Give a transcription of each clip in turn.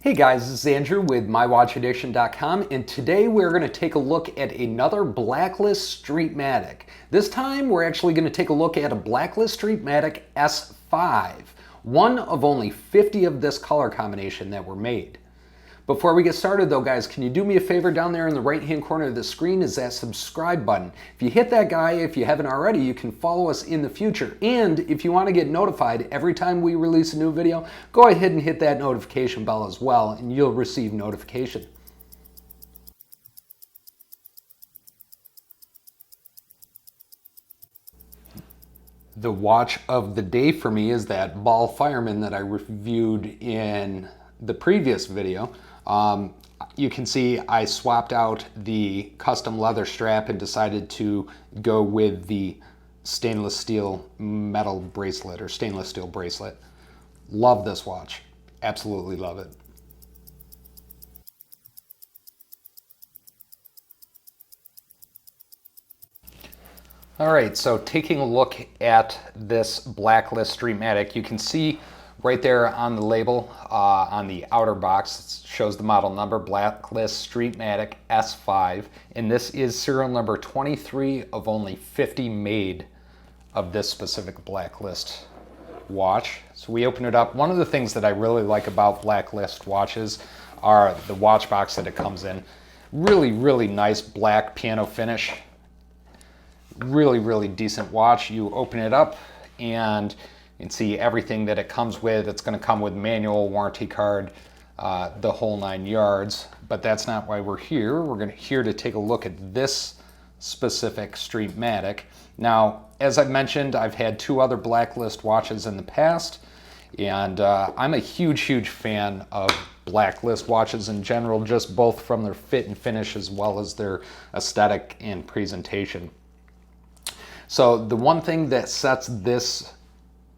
Hey guys, this is Andrew with MyWatchAddiction.com, and today we're going to take a look at another Blacklist Streetmatic. This time we're actually going to take a look at a Blacklist Streetmatic S5, one of only 50 of this color combination that were made. Before we get started though guys, can you do me a favor? Down there in the right hand corner of the screen is that subscribe button. If you hit that guy, if you haven't already, you can follow us in the future. And if you want to get notified every time we release a new video, go ahead and hit that notification bell as well and you'll receive notification. The watch of the day for me is that Ball Fireman that I reviewed in the previous video. You can see I swapped out the custom leather strap and decided to go with the stainless steel metal bracelet or stainless steel bracelet. Love this watch. Absolutely love it. All right, so taking a look at this Blacklist Streetmatic, you can see right there on the label, on the outer box, it shows the model number, Blacklist Streetmatic S5, and this is serial number 23 of only 50 made of this specific Blacklist watch. So we open it up. One of the things that I really like about Blacklist watches are the watch box that it comes in. Really, really nice black piano finish. Really decent watch. You open it up and you can see everything that it comes with. It's going to come with manual, warranty card, the whole 9 yards. But that's not why we're here. We're here to take a look at this specific Streetmatic. Now, as I've mentioned, I've had 2 other Blacklist watches in the past, and I'm a huge fan of Blacklist watches in general, just both from their fit and finish as well as their aesthetic and presentation. So the one thing that sets this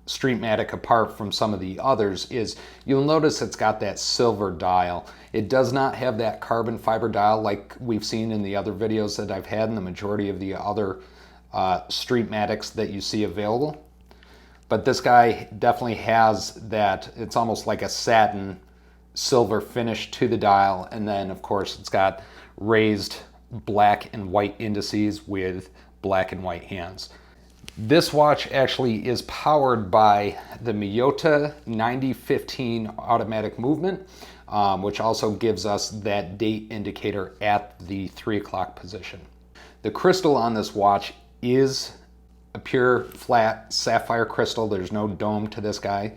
Streetmatic apart from some of the others is you'll notice it's got that silver dial. It does not have that carbon fiber dial like we've seen in the other videos that I've had in the majority of the other Streetmatics that you see available. But this guy definitely has that. It's almost like a satin silver finish to the dial, and then of course it's got raised black and white indices with black and white hands. This watch actually is powered by the Miyota 9015 automatic movement, which also gives us that date indicator at the 3 o'clock position. The crystal on this watch is a pure flat sapphire crystal. There's no dome to this guy.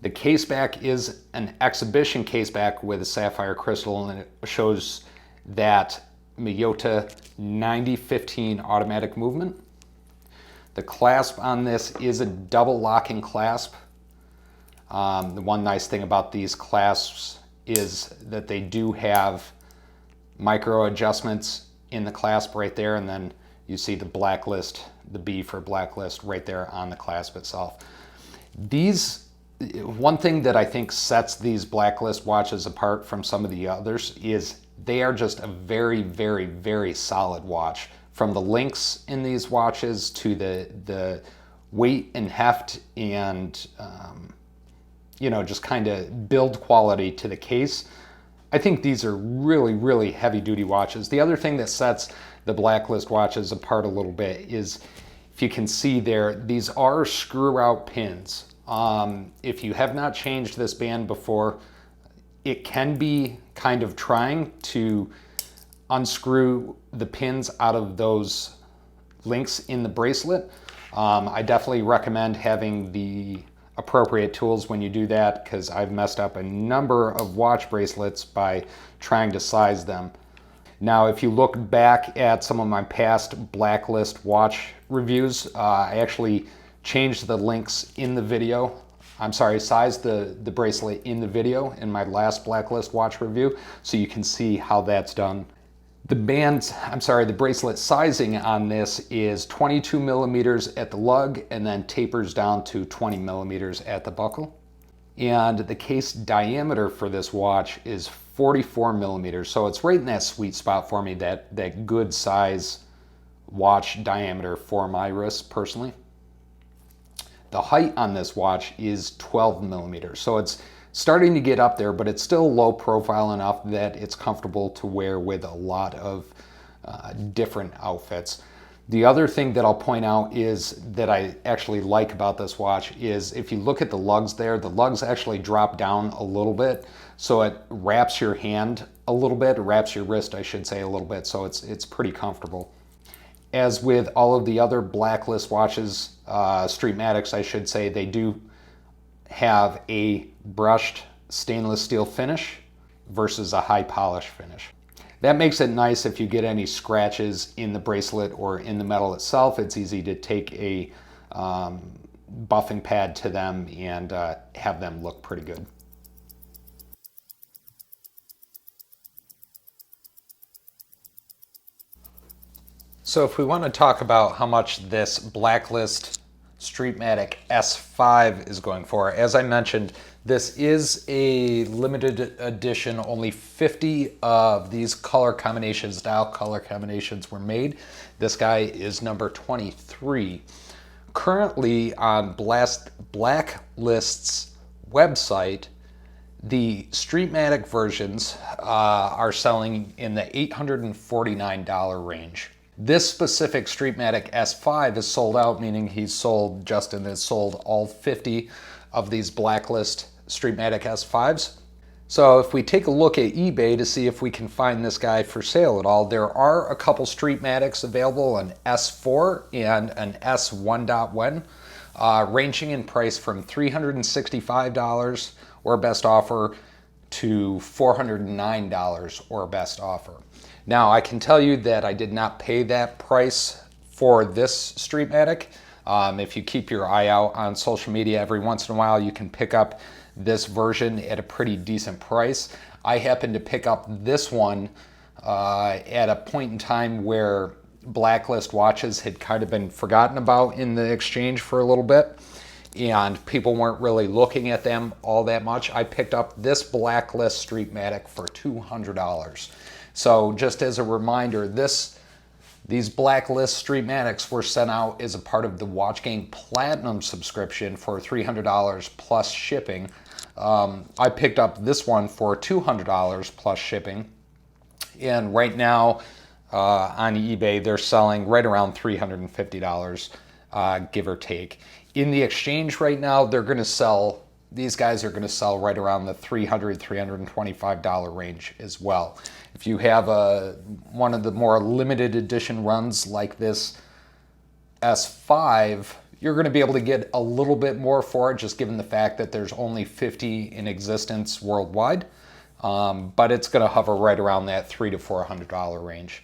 The case back is an exhibition case back with a sapphire crystal, and it shows that Miyota 9015 automatic movement. The clasp on this is a double locking clasp. The one nice thing about these clasps is that they do have micro adjustments in the clasp right there, and then you see the Blacklist, the B for Blacklist right there on the clasp itself. One thing that I think sets these Blacklist watches apart from some of the others is they are just a very solid watch. From the links in these watches to the weight and heft and just kind of build quality to the case, I think these are really heavy duty watches. The other thing that sets the Blacklist watches apart a little bit is, if you can see there, these are screw out pins. If you have not changed this band before, it can be kind of trying to unscrew the pins out of those links in the bracelet. I definitely recommend having the appropriate tools when you do that, because I've messed up a number of watch bracelets by trying to size them. Now, if you look back at some of my past Blacklist watch reviews, I actually changed the links in the video. I'm sorry, sized the bracelet in the video in my last Blacklist watch review, so you can see how that's done. The bracelet sizing on this is 22 millimeters at the lug and then tapers down to 20 millimeters at the buckle. And the case diameter for this watch is 44 millimeters. So it's right in that sweet spot for me, that good size watch diameter for my wrist personally. The height on this watch is 12 millimeters. So it's starting to get up there, but it's still low profile enough that it's comfortable to wear with a lot of different outfits. The other thing that I'll point out is that I actually like about this watch is if you look at the lugs there, the lugs actually drop down a little bit, so it wraps your hand a little bit, or wraps your wrist, I should say, a little bit, so it's pretty comfortable. As with all of the other Blacklist watches, Streetmatics, I should say, they do have a brushed stainless steel finish versus a high polish finish. That makes it nice if you get any scratches in the bracelet or in the metal itself. It's easy to take a buffing pad to them and have them look pretty good. So if we want to talk about how much this Blacklist Streetmatic S5 is going for, as I mentioned, this is a limited edition. Only 50 of these color combinations, style color combinations, were made. This guy is number 23. Currently on Blacklist's website, the Streetmatic versions are selling in the $849 range. This specific Streetmatic S5 is sold out, meaning Justin has sold all 50 of these Blacklist Streetmatic S5s. So if we take a look at eBay to see if we can find this guy for sale at all, there are a couple Streetmatics available, an S4 and an S1.1, ranging in price from $365 or best offer to $409 or best offer. Now, I can tell you that I did not pay that price for this Streetmatic. If you keep your eye out on social media, every once in a while you can pick up this version at a pretty decent price. I happened to pick up this one at a point in time where Blacklist watches had kind of been forgotten about in the exchange for a little bit, and people weren't really looking at them all that much. I picked up this Blacklist Streetmatic for $200. So just as a reminder, these Blacklist Streetmatics were sent out as a part of the Watchgang Platinum Subscription for $300 plus shipping. I picked up this one for $200 plus shipping. And right now on eBay, they're selling right around $350, give or take. In the exchange right now, these guys are going to sell right around the $300, $325 range as well. If you have one of the more limited edition runs like this S5, you're going to be able to get a little bit more for it, just given the fact that there's only 50 in existence worldwide. But it's going to hover right around that $300 to $400 range.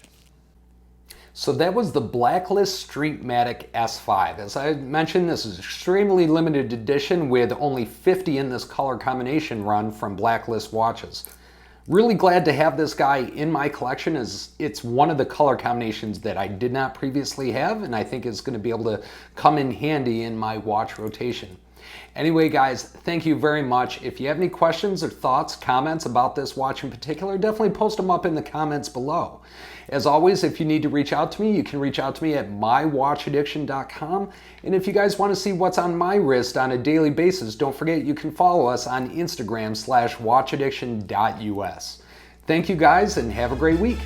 So that was the Blacklist Streetmatic S5. As I mentioned, this is extremely limited edition with only 50 in this color combination run from Blacklist watches. Really glad to have this guy in my collection, as it's one of the color combinations that I did not previously have, and I think is going to be able to come in handy in my watch rotation. Anyway, guys, thank you very much. If you have any questions or thoughts, comments about this watch in particular, definitely post them up in the comments below. As always, if you need to reach out to me, you can reach out to me at mywatchaddiction.com. And if you guys want to see what's on my wrist on a daily basis, don't forget you can follow us on Instagram /watchaddiction.us. Thank you guys, and have a great week.